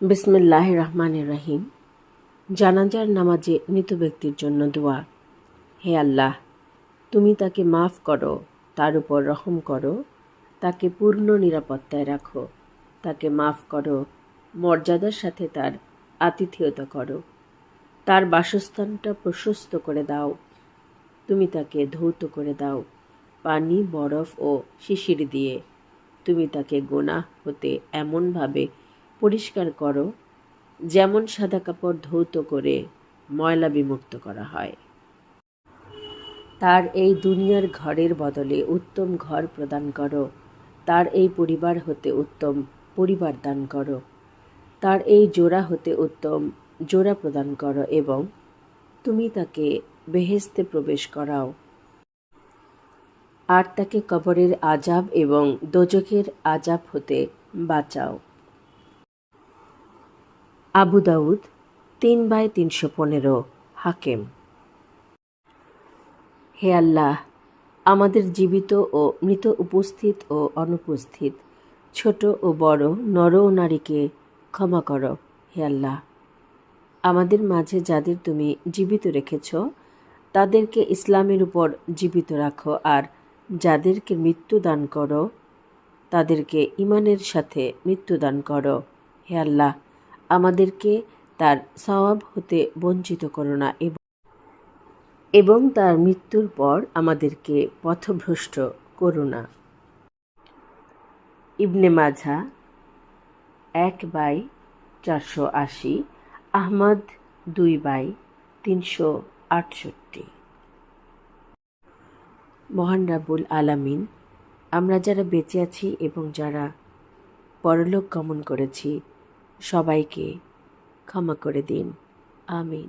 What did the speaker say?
বিসমিল্লাহির রহমানির রহিম। জানাজার নামাজে মৃত ব্যক্তির জন্য দোয়া। হে আল্লাহ, তুমি তাকে মাফ করো, তার উপর রহম করো, তাকে পূর্ণ নিরাপত্তায় রাখো, তাকে মাফ করো, মর্যাদার সাথে তার আতিথেয়তা করো, তার বাসস্থানটা প্রশস্ত করে দাও, তুমি তাকে ধৌত করে দাও পানি, বরফ ও শিশির দিয়ে, তুমি তাকে গুনাহ হতে এমনভাবে পরিষ্কার করো যেমন সাদা কাপড় ধৌত করে ময়লা বিমুক্ত করা হয়। তার এই দুনিয়ার ঘরের বদলে উত্তম ঘর প্রদান করো, তার এই পরিবার হতে উত্তম পরিবার দান করো, তার এই জোড়া হতে উত্তম জোড়া প্রদান করো এবং তুমি তাকে বেহেশতে প্রবেশ করাও। আর তাকে কবরের আযাব এবং দোজখের আযাব হতে বাঁচাও। আবু দাউদ 3/315 হাকেম। হে আল্লাহ, আমাদের জীবিত ও মৃত, উপস্থিত ও অনুপস্থিত, ছোট ও বড়, নর ও নারীকে ক্ষমা করো। হে আল্লাহ, আমাদের মাঝে যাদের তুমি জীবিত রেখেছ তাদেরকে ইসলামের উপর জীবিত রাখো, আর যাদেরকে মৃত্যু দান করো তাদেরকে ঈমানের সাথে মৃত্যু দান করো। হে আল্লাহ, আমাদেরকে তার সওয়াব হতে বঞ্চিত করো না এবং তার মৃত্যুর পর আমাদেরকে পথভ্রষ্ট করো না। ইবনে মাজাহ 1/480, আহমদ 2/368। মহান রাব্বুল আলামিন আমরা যারা বেঁচে আছি এবং যারা পরলোক গমন করেছি সবাইকে ক্ষমা করে দিন। আমিন।